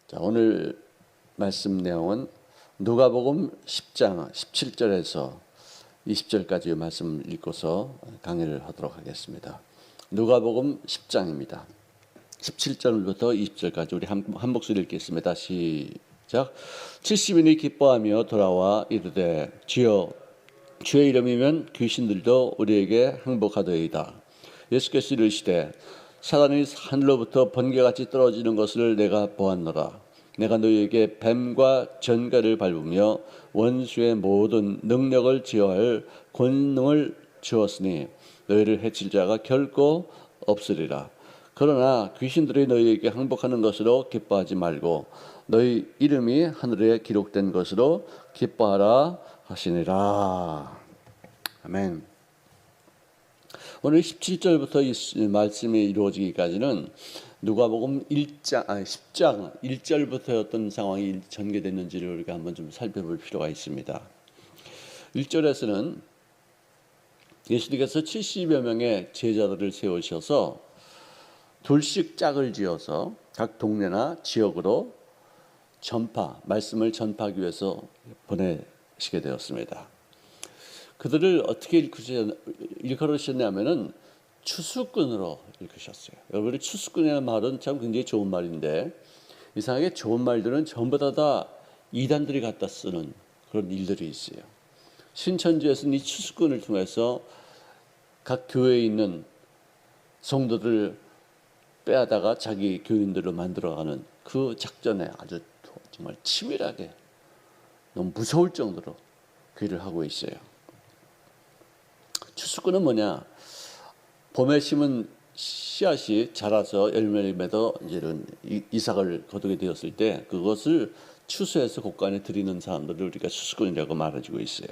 자, 오늘 말씀 내용은 누가복음 10장 17절에서 20절까지의 말씀을 읽고서 강의를 하도록 하겠습니다. 누가복음 10장입니다. 17절부터 20절까지 우리 한 목소리 읽겠습니다. 시작. 70인이 기뻐하며 돌아와 이르되 주여 주의 이름이면 귀신들도 우리에게 항복하더이다. 예수께서 이르시되 사단이 하늘로부터 번개같이 떨어지는 것을 내가 보았노라. 내가 너희에게 뱀과 전갈을 밟으며 원수의 모든 능력을 제어할 권능을 주었으니 너희를 해칠 자가 결코 없으리라. 그러나 귀신들이 너희에게 항복하는 것으로 기뻐하지 말고 너희 이름이 하늘에 기록된 것으로 기뻐하라 하시니라. 아멘. 오늘 17절부터 이 말씀이 이루어지기까지는 누가복음 10장 1절부터 어떤 상황이 전개됐는지를 우리가 한번 좀 살펴볼 필요가 있습니다. 1절에서는 예수님께서 70여 명의 제자들을 세우셔서 둘씩 짝을 지어서 각 동네나 지역으로 말씀을 전파하기 위해서 보내시게 되었습니다. 그들을 어떻게 일컬으셨냐면은 추수꾼으로 일컬으셨어요. 여러분이 추수꾼이라는 말은 참 굉장히 좋은 말인데 이상하게 좋은 말들은 전부 다 이단들이 갖다 쓰는 그런 일들이 있어요. 신천지에서는 이 추수꾼을 통해서 각 교회에 있는 성도들을 빼앗다가 자기 교인들로 만들어가는 그 작전에 아주 정말 치밀하게 너무 무서울 정도로 그 일을 하고 있어요. 추수꾼은 뭐냐? 봄에 심은 씨앗이 자라서 열매를 맺어 이제는 이삭을 거두게 되었을 때 그것을 추수해서 곳간에 드리는 사람들을 우리가 추수꾼이라고 말해주고 있어요.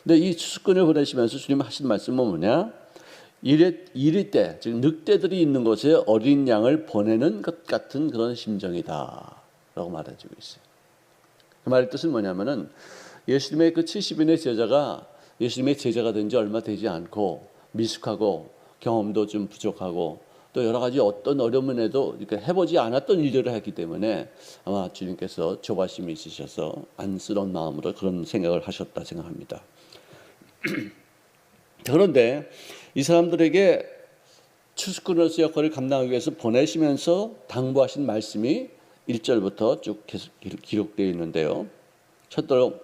근데 이 추수꾼을 보내시면서 주님 하신 말씀은 뭐냐? 이리 때, 즉 늑대들이 있는 곳에 어린 양을 보내는 것 같은 그런 심정이다라고 말해주고 있어요. 그 말의 뜻은 뭐냐면은 예수님의 그 70인의 제자가 예수님의 제자가 된 지 얼마 되지 않고 미숙하고 경험도 좀 부족하고 또 여러 가지 어떤 어려움에도 이렇게 해보지 않았던 일들을 했기 때문에 아마 주님께서 조바심이 있으셔서 안쓰러운 마음으로 그런 생각을 하셨다 생각합니다. 그런데 이 사람들에게 추수꾼으로서 역할을 감당하기 위해서 보내시면서 당부하신 말씀이 1절부터 쭉 계속 기록되어 있는데요. 첫째로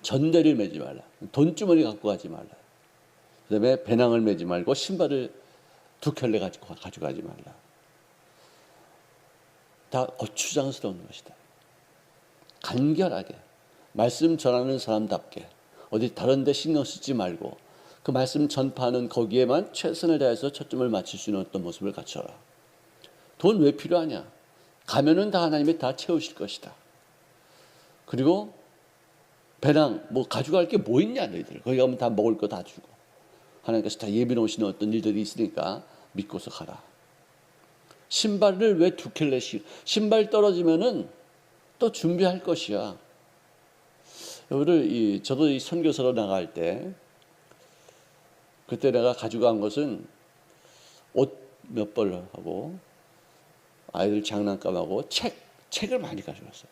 전대를 매지 말라. 돈주머니 갖고 가지 말라. 그 다음에 배낭을 매지 말고 신발을 2켤레 가져가지 말라. 다 거추장스러운 것이다. 간결하게 말씀 전하는 사람답게 어디 다른 데 신경 쓰지 말고 그 말씀 전파하는 거기에만 최선을 다해서 초점을 맞출 수 있는 어떤 모습을 갖춰라. 돈 왜 필요하냐? 가면은 다 하나님이 다 채우실 것이다. 그리고 배낭 뭐 가져갈 게 뭐 있냐 너희들. 거기 가면 다 먹을 거 다 주고 하나님께서 다 예비 놓으시는 어떤 일들이 있으니까 믿고서 가라. 신발을 왜 2켤레씩 신발 떨어지면은 또 준비할 것이야. 여러분들 저도 이 선교사로 나갈 때 그때 내가 가져간 것은 옷 몇 벌 하고 아이들 장난감하고 책을 많이 가져갔어요.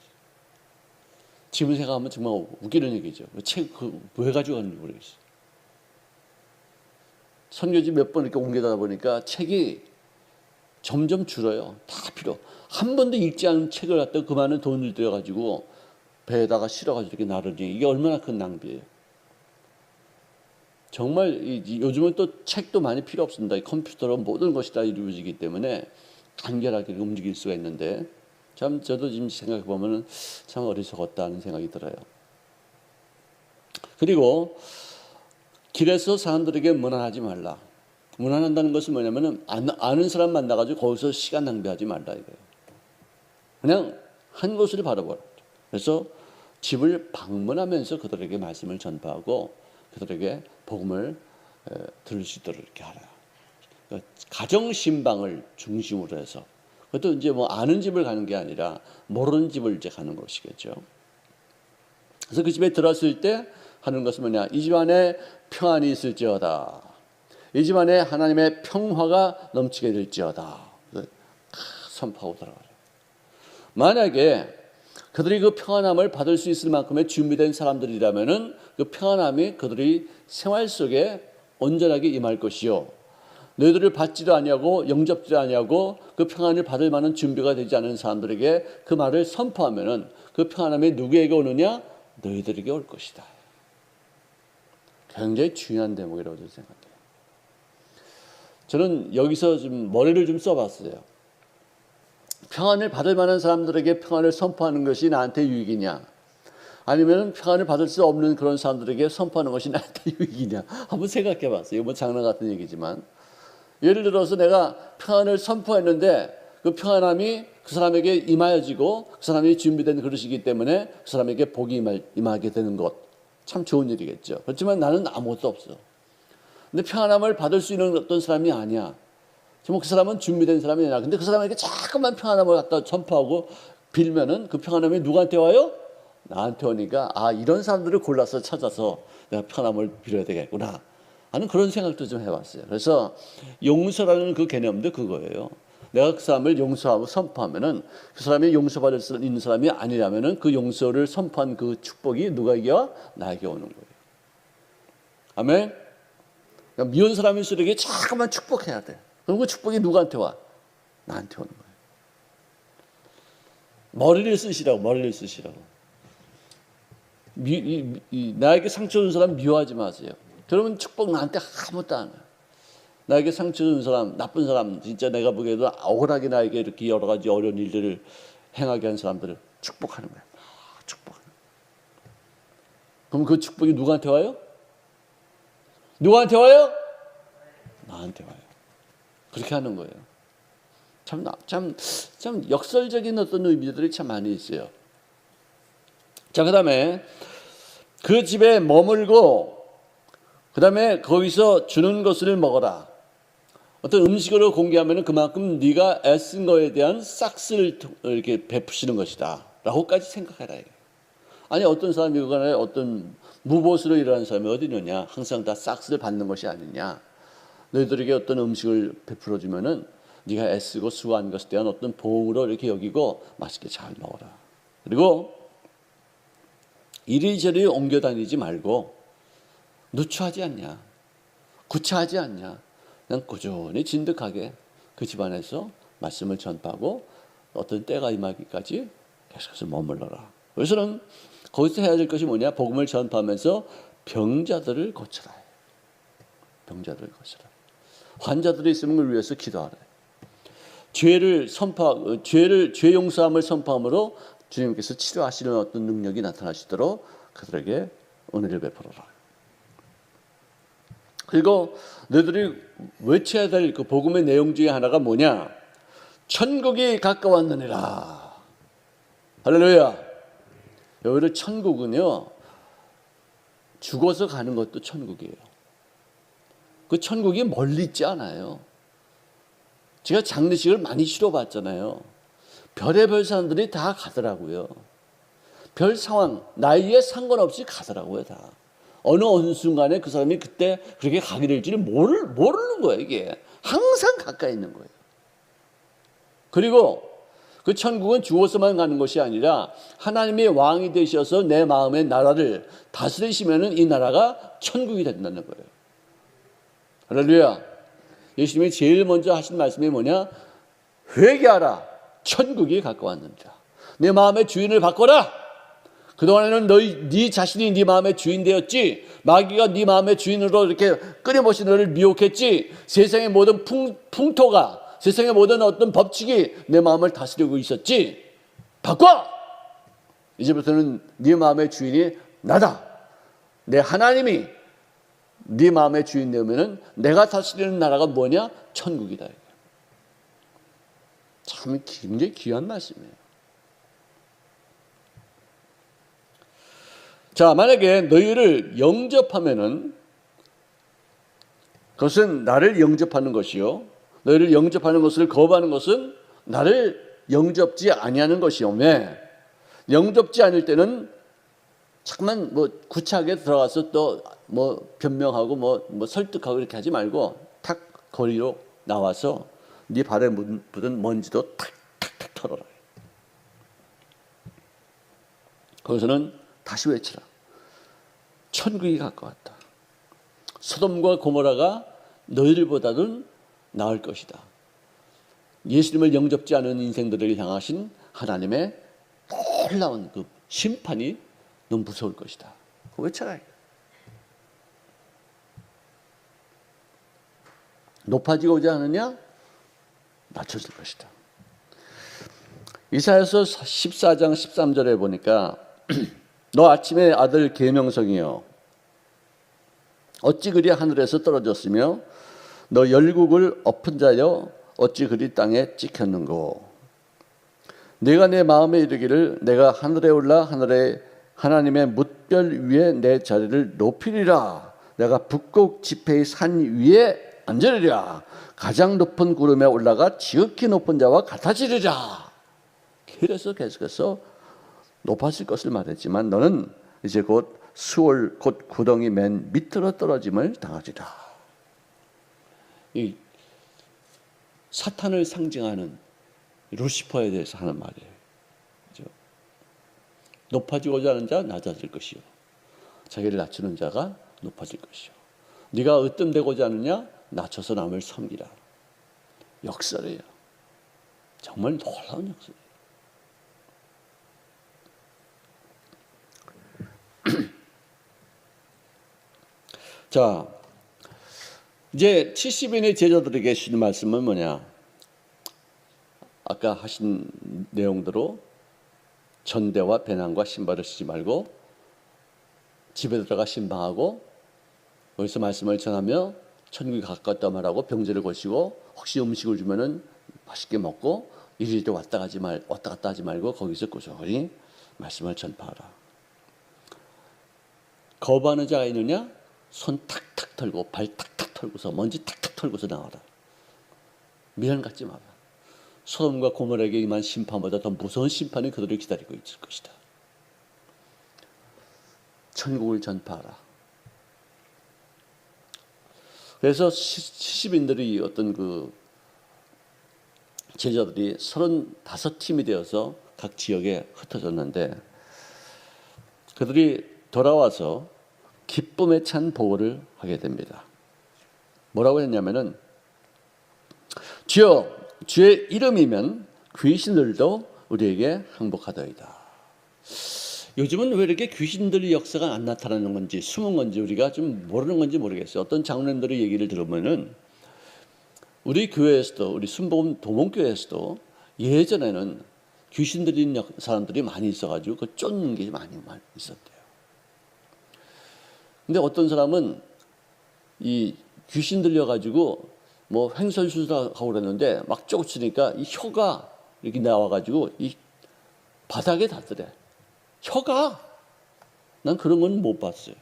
지금 생각하면 정말 웃기는 얘기죠. 책 왜 가져갔는지 모르겠어요. 선교지 몇 번 이렇게 옮기다 보니까 책이 점점 줄어요. 다 필요. 한 번도 읽지 않은 책을 갖다 그 많은 돈을 들여가지고 배에다가 실어가지고 이렇게 나르니 이게 얼마나 큰 낭비예요. 정말 요즘은 또 책도 많이 필요 없습니다. 컴퓨터로 모든 것이 다 이루어지기 때문에 간결하게 움직일 수가 있는데 참 저도 지금 생각해 보면은 참 어리석었다는 생각이 들어요. 그리고 길에서 사람들에게 문안하지 말라. 문안한다는 것은 뭐냐면은 아는 사람 만나가지고 거기서 시간 낭비하지 말라 이거예요. 그냥 한 곳을 바라보라. 그래서 집을 방문하면서 그들에게 말씀을 전파하고 그들에게 복음을 들을 수 있도록 이렇게 하라. 그러니까 가정 신방을 중심으로 해서 그것도 이제 뭐 아는 집을 가는 게 아니라 모르는 집을 이제 가는 것이겠죠. 그래서 그 집에 들어왔을 때 하는 것은 뭐냐? 이 집 안에 평안이 있을지어다. 이 집 안에 하나님의 평화가 넘치게 될지어다. 선포하고 들어가라. 만약에 그들이 그 평안함을 받을 수 있을 만큼의 준비된 사람들이라면은 그 평안함이 그들이 생활 속에 온전하게 임할 것이요. 너희들을 받지도 아니하고 영접지도 아니하고 그 평안을 받을 만한 준비가 되지 않은 사람들에게 그 말을 선포하면은 그 평안함이 누구에게 오느냐? 너희들에게 올 것이다. 굉장히 중요한 대목이라고 저는 생각해요. 저는 여기서 좀 머리를 좀 써봤어요. 평안을 받을 만한 사람들에게 평안을 선포하는 것이 나한테 유익이냐? 아니면 평안을 받을 수 없는 그런 사람들에게 선포하는 것이 나한테 유익이냐? 한번 생각해 봤어요. 이거 뭐 장난 같은 얘기지만. 예를 들어서 내가 평안을 선포했는데 그 평안함이 그 사람에게 임하여지고 그 사람이 준비된 그릇이기 때문에 그 사람에게 복이 임하게 되는 것. 참 좋은 일이겠죠. 그렇지만 나는 아무것도 없어. 근데 평안함을 받을 수 있는 어떤 사람이 아니야. 정말 그 사람은 준비된 사람이 아니야. 근데 그 사람에게 자꾸만 평안함을 갖다 선포하고 빌면은 그 평안함이 누구한테 와요? 나한테 오니까 이런 사람들을 골라서 찾아서 내가 평안함을 빌어야 되겠구나 하는 그런 생각도 좀 해봤어요. 그래서 용서라는 그 개념도 그거예요. 내가 그 사람을 용서하고 선포하면은 그 사람이 용서받을 수 있는 사람이 아니라면은 그 용서를 선포한 그 축복이 누가에게 와? 나에게 오는 거예요. 아멘. 그러니까 미운 사람일수록 자꾸만 축복해야 돼. 그럼 그 축복이 누구한테 와? 나한테 오는 거예요. 머리를 쓰시라고. 나에게 상처 준 사람 미워하지 마세요. 그러면 축복 나한테 아무것도 안 해요. 나에게 상처 준 사람, 나쁜 사람, 진짜 내가 보기에도 억울하게 나에게 이렇게 여러 가지 어려운 일들을 행하게 한 사람들을 축복하는 거예요. 축복하는 거예요. 그럼 그 축복이 누구한테 와요? 누구한테 와요? 나한테 와요. 그렇게 하는 거예요. 참 역설적인 어떤 의미들이 참 많이 있어요. 자, 그 다음에 그 집에 머물고 그 다음에 거기서 주는 것을 먹어라. 어떤 음식으로 공개하면 그만큼 네가 애쓴 거에 대한 싹스를 이렇게 베푸시는 것이다 라고까지 생각해라. 아니 어떤 사람이 그간에 어떤 무보수로 일하는 사람이 어디 있느냐. 항상 다 싹스를 받는 것이 아니냐. 너희들에게 어떤 음식을 베풀어 주면은 네가 애쓰고 수고한 것에 대한 어떤 보응으로 이렇게 여기고 맛있게 잘 먹어라. 그리고 이리저리 옮겨 다니지 말고 누추하지 않냐, 구차하지 않냐. 그냥 꾸준히 진득하게 그 집안에서 말씀을 전파하고 어떤 때가 임하기까지 계속해서 머물러라. 그래서는 거기서 해야 될 것이 뭐냐? 복음을 전파하면서 병자들을 고쳐라. 병자들을 고쳐라. 환자들이 있으면 그걸 위해서 기도하라. 죄 용서함을 선포함으로 주님께서 치료하시는 어떤 능력이 나타나시도록 그들에게 은혜를 베풀어라. 그리고 너희들이 외쳐야 될 그 복음의 내용 중에 하나가 뭐냐? 천국이 가까웠느니라. 할렐루야. 여기를 천국은요, 죽어서 가는 것도 천국이에요. 그 천국이 멀리 있지 않아요. 제가 장례식을 많이 치러봤잖아요. 별의별 사람들이 다 가더라고요. 별 상황, 나이에 상관없이 가더라고요, 다. 어느 순간에 그 사람이 그때 그렇게 가게 될지는 모르는 거예요, 이게. 항상 가까이 있는 거예요. 그리고 그 천국은 죽어서만 가는 것이 아니라 하나님의 왕이 되셔서 내 마음의 나라를 다스리시면은 이 나라가 천국이 된다는 거예요. 할렐루야. 예수님이 제일 먼저 하신 말씀이 뭐냐? 회개하라. 천국이 가까웠느니라. 내 마음의 주인을 바꿔라. 그동안에는 네 자신이 네 마음의 주인 되었지. 마귀가 네 마음의 주인으로 이렇게 끊임없이 너를 미혹했지. 세상의 모든 풍토가, 세상의 모든 어떤 법칙이 내 마음을 다스리고 있었지. 바꿔! 이제부터는 네 마음의 주인이 나다. 내 하나님이 네 마음의 주인 되면은 내가 다스리는 나라가 뭐냐? 천국이다. 참 굉장히 귀한 말씀이에요. 자, 만약에 너희를 영접하면은 그것은 나를 영접하는 것이요. 너희를 영접하는 것을 거부하는 것은 나를 영접지 아니하는 것이오매. 영접지 않을 때는 잠깐만 구차하게 들어가서 또 변명하고 설득하고 이렇게 하지 말고 탁 거리로 나와서 네 발에 묻은 먼지도 탁탁탁 털어라. 거기서는 다시 외치라. 천국이 가까웠다. 소돔과 고모라가 너희들보다는 나을 것이다. 예수님을 영접지 않은 인생들을 향하신 하나님의 놀라운 그 심판이 너무 무서울 것이다. 그거 외쳐라. 높아지고자 하느냐? 낮춰질 것이다. 이사야서 14장 13절에 보니까 너 아침의 아들 계명성이여 어찌 그리 하늘에서 떨어졌으며 너 열국을 엎은 자여 어찌 그리 땅에 찍혔는고. 내가 내 마음에 이르기를 내가 하늘에 올라 하늘에 하나님의 뭇별 위에 내 자리를 높이리라. 내가 북극 지폐의 산 위에 앉으리라. 가장 높은 구름에 올라가 지극히 높은 자와 같아지리라. 그래서 계속해서 높아질 것을 말했지만 너는 이제 곧 수월 곧 구덩이 맨 밑으로 떨어짐을 당하리라. 이 사탄을 상징하는 루시퍼에 대해서 하는 말이에요. 그렇죠? 높아지고자 하는 자 낮아질 것이요 자기를 낮추는 자가 높아질 것이요 네가 으뜸되고자 하느냐 낮춰서 남을 섬기라. 역설이에요. 정말 놀라운 역설이에요. 자, 이제 70인의 제자들에게 주신 말씀은 뭐냐? 아까 하신 내용대로 전대와 배낭과 신발을 쓰지 말고 집에 들어가 신방하고 거기서 말씀을 전하며 천국이 가까웠다 말하고 병자를 고치고 혹시 음식을 주면은 맛있게 먹고 이리저리 왔다 갔다 하지 말고 거기서 꾸준히 말씀을 전파하라. 거부하는 자가 있느냐? 손 탁탁 털고 발 탁탁 털고서 먼지 탁탁 털고서 나와라. 미련 갖지 마라. 소돔과 고모라에게 임한 심판보다 더 무서운 심판이 그들을 기다리고 있을 것이다. 천국을 전파하라. 그래서 70인들이 어떤 그 제자들이 35팀이 되어서 각 지역에 흩어졌는데 그들이 돌아와서 기쁨에 찬 보고를 하게 됩니다. 뭐라고 했냐면은 주여 주의 이름이면 귀신들도 우리에게 항복하더이다. 요즘은 왜 이렇게 귀신들의 역사가 안 나타나는 건지 숨은 건지 우리가 좀 모르는 건지 모르겠어요. 어떤 장로님들의 얘기를 들으면은 우리 교회에서도 우리 순복음 도몽교회에서도 예전에는 귀신 들린 사람들이 많이 있어가지고 그 쫓는 게 많이 있었대요. 근데 어떤 사람은 이 귀신 들려가지고 뭐 횡설수설하고 그랬는데 막 쫓으니까 이 혀가 이렇게 나와가지고 이 바닥에 닿더래. 혀가 난 그런 건 못 봤어요.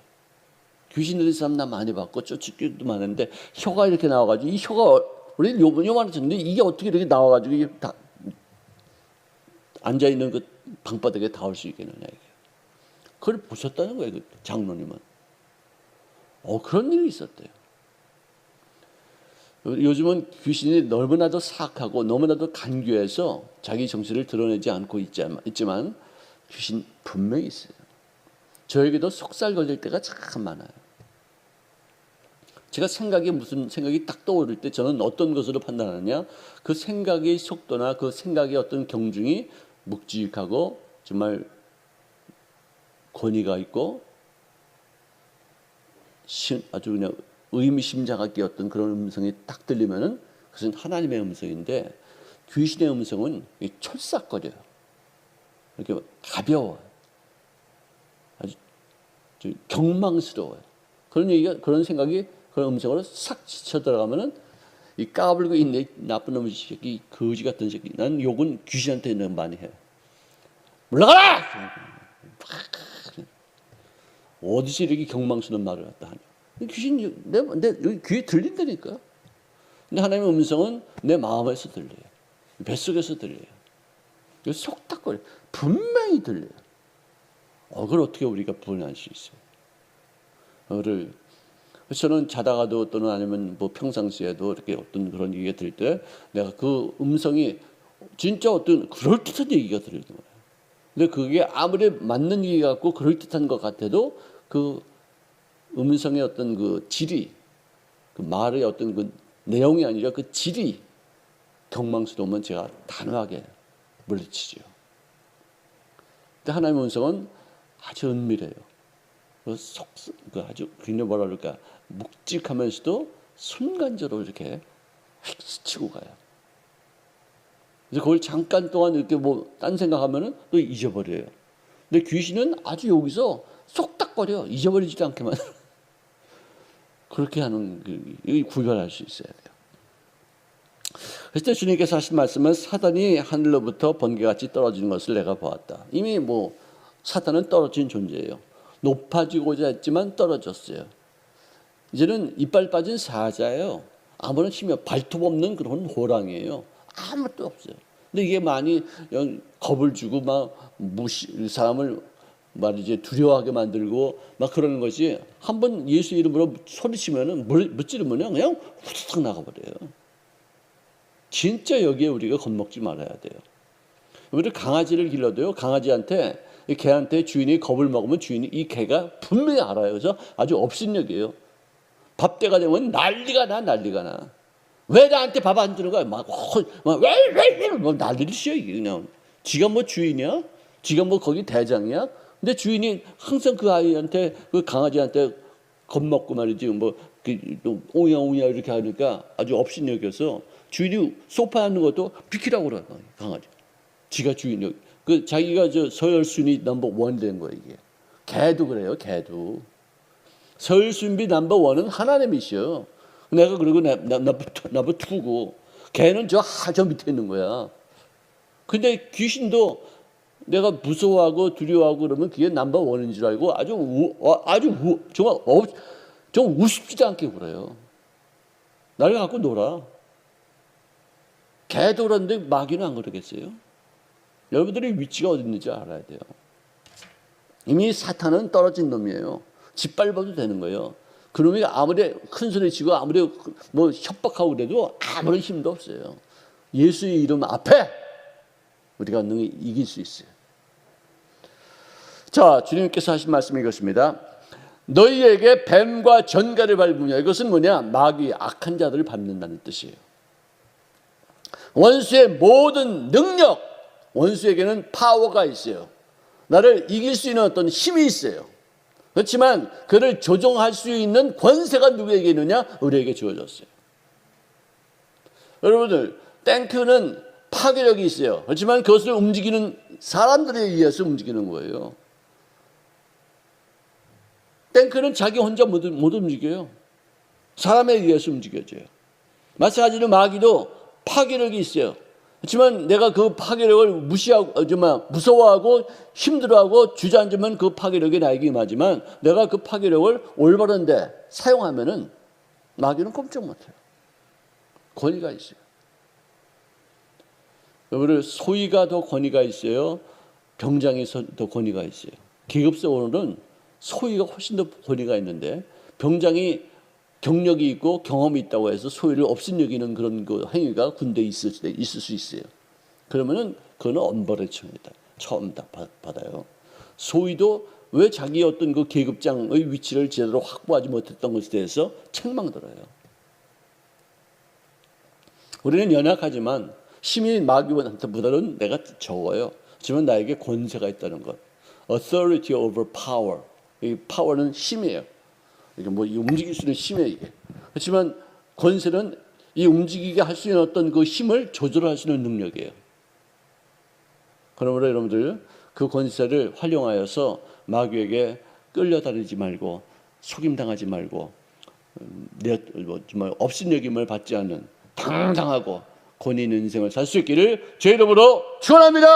귀신 들린 사람 나 많이 봤고 쫓기도 많은데 혀가 이렇게 나와가지고 이 혀가 우리 요만해졌는데 이게 어떻게 이렇게 나와가지고 이게 다 앉아 있는 그 방바닥에 닿을 수 있겠느냐 이게. 그걸 보셨다는 거예요, 그 장로님은. 그런 일이 있었대요. 요즘은 귀신이 너무나도 사악하고 너무나도 간교해서 자기 정체를 드러내지 않고 있지만 귀신 분명히 있어요. 저에게도 속살 걸릴 때가 참 많아요. 제가 무슨 생각이 딱 떠오를 때 저는 어떤 것으로 판단하느냐, 그 생각의 속도나 그 생각의 어떤 경중이 묵직하고 정말 권위가 있고 아주 그냥 의미심장하게 어떤 그런 음성이 딱 들리면은 그것은 하나님의 음성인데 귀신의 음성은 촐싹거려요. 이렇게 가벼워, 아주 경망스러워요. 그런 생각이 그런 음성으로 싹 지쳐 들어가면은 이 까불고 있네 나쁜 놈의 새끼, 거지 같은 새끼. 난 욕은 귀신한테 많이 해요. 물러가라! 어디서 이렇게 경망스러운 말을 갖다 하냐. 귀신이 내 여기 귀에 들린다니까. 근데 하나님의 음성은 내 마음에서 들려요. 뱃속에서 들려요. 속닥거려. 분명히 들려요. 그걸 어떻게 우리가 분할 수 있어요? 그래서 저는 자다가도 또는 아니면 뭐 평상시에도 이렇게 어떤 그런 얘기가 들을 때 내가 그 음성이 진짜 어떤 그럴듯한 얘기가 들리는 거예요. 근데 그게 아무리 맞는 얘기 같고 그럴듯한 것 같아도 그 음성의 어떤 그 질이, 그 말의 어떤 그 내용이 아니라 그 질이 경망스러우면 제가 단호하게 물리치죠. 근데 하나님의 음성은 아주 은밀해요. 그 아주 그냥 뭐라 그럴까, 묵직하면서도 순간적으로 이렇게 휙 스치고 가요. 그래서 그걸 잠깐 동안 이렇게 뭐 딴 생각하면은 또 잊어버려요. 근데 귀신은 아주 여기서 쏙닥거려, 잊어버리지도 않게만. 그렇게 하는 이 구별할 수 있어야 돼요. 그래서 주님께서 하신 말씀은 사단이 하늘로부터 번개같이 떨어지는 것을 내가 보았다. 이미 뭐 사단은 떨어진 존재예요. 높아지고자 했지만 떨어졌어요. 이제는 이빨 빠진 사자예요. 아무런 힘이 발톱 없는 그런 호랑이에요. 아무것도 없어요. 근데 이게 많이 겁을 주고 막 사람을 말이지 두려워하게 만들고 막 그러는 것이, 한번 예수 이름으로 소리치면은 무찌르면은 그냥 후딱 나가버려요. 진짜 여기에 우리가 겁먹지 말아야 돼요. 우리 강아지를 길러도요, 강아지한테, 이 개한테 주인이 겁을 먹으면 주인이 이 개가 분명히 알아요. 그래서 아주 업신여기에요. 밥 때가 되면 난리가 나. 왜 나한테 밥 안 주는 거야? 왜 난리를 치요, 이게 그냥. 지가 뭐 주인이야? 지가 뭐 거기 대장이야? 근데 주인이 항상 그 아이한테, 그 강아지한테 겁먹고 말이지, 뭐, 오냐 이렇게 하니까 아주 업신여겨서 주인이 소파에 앉는 것도 비키라고 그래요, 강아지. 지가 주인이. 그 자기가 저 서열순위 넘버 원 된 거예요, 이게. 개도 그래요, 개도. 서열순위 넘버 원은 하나님이시여. 내가 그러고 나부 투고, 개는 저 밑에 있는 거야. 근데 귀신도 내가 무서워하고 두려워하고 그러면 그게 넘버 원인 줄 알고 정말 좀 우습지도 않게 굴어요. 나를 갖고 놀아. 개도 그런데 마귀는 안 그러겠어요? 여러분들의 위치가 어디 있는지 알아야 돼요. 이미 사탄은 떨어진 놈이에요. 짓밟아도 되는 거예요. 그놈이 아무리 큰 소리 치고 아무리 뭐 협박하고 그래도 아무런 힘도 없어요. 예수의 이름 앞에 우리가 능히 이길 수 있어요. 자, 주님께서 하신 말씀이 이것입니다. 너희에게 뱀과 전갈을 밟으며, 이것은 뭐냐? 마귀, 악한 자들을 밟는다는 뜻이에요. 원수의 모든 능력, 원수에게는 파워가 있어요. 나를 이길 수 있는 어떤 힘이 있어요. 그렇지만 그를 조종할 수 있는 권세가 누구에게 있느냐? 우리에게 주어졌어요. 여러분들, 탱크는 파괴력이 있어요. 그렇지만 그것을 움직이는 사람들에 의해서 움직이는 거예요. 탱크는 자기 혼자 못 움직여요. 사람에 의해서 움직여져요. 마찬가지로 마귀도 파괴력이 있어요. 그렇지만 내가 그 파괴력을 무서워하고 힘들어하고 주저앉으면 그 파괴력이 나에게 임하지만, 내가 그 파괴력을 올바른 데 사용하면은 마귀는 꼼짝 못해요. 권위가 있어요. 여러분, 소위가 더 권위가 있어요? 병장이 더 권위가 있어요? 계급적으로는 소위가 훨씬 더 권위가 있는데, 병장이 경력이 있고 경험이 있다고 해서 소위를 업신여기는 그런 그 행위가 군대에 있을 수 있어요. 그러면은 그거는 엄벌의 처음 받아요. 소위도 왜 자기 어떤 그 계급장의 위치를 제대로 확보하지 못했던 것에 대해서 책망들어요. 우리는 연약하지만 힘이 마귀보다는 내가 적어요. 하지만 나에게 권세가 있다는 것. Authority over power. 이 파워는 힘이에요. 이게 뭐 움직일 수 있는 힘이에요, 이게. 그렇지만 권세는 이 움직이게 할 수 있는 어떤 그 힘을 조절할 수 있는 능력이에요. 그러므로 여러분들, 그 권세를 활용하여서 마귀에게 끌려다니지 말고, 속임당하지 말고, 정말 업신여김을 받지 않는 당당하고 권위 있는 인생을 살 수 있기를 제 이름으로 축원합니다.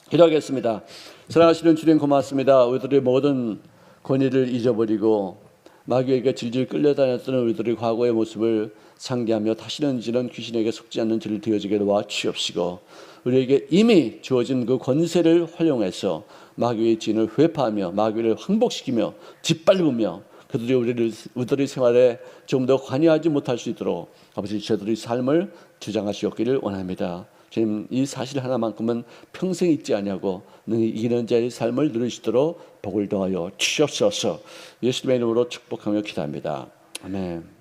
기도하겠습니다. 사랑하시는 주님, 고맙습니다. 우리들의 모든 권위를 잊어버리고 마귀에게 질질 끌려다녔던 우리들의 과거의 모습을 상기하며 다시는 이런 귀신에게 속지 않는 죄를 되어지게 도와주옵시고, 우리에게 이미 주어진 그 권세를 활용해서 마귀의 진을 회파하며 마귀를 항복시키며 짓밟으며 그들이 우리의 생활에 좀 더 관여하지 못할 수 있도록 아버지 저들의 삶을 주장하시옵기를 원합니다. 주님 이 사실 하나만큼은 평생 잊지 아니하고 능히 이기는 자의 삶을 누리시도록 복을 더하여 주시옵소서. 예수님의 이름으로 축복하며 기도합니다. 아멘.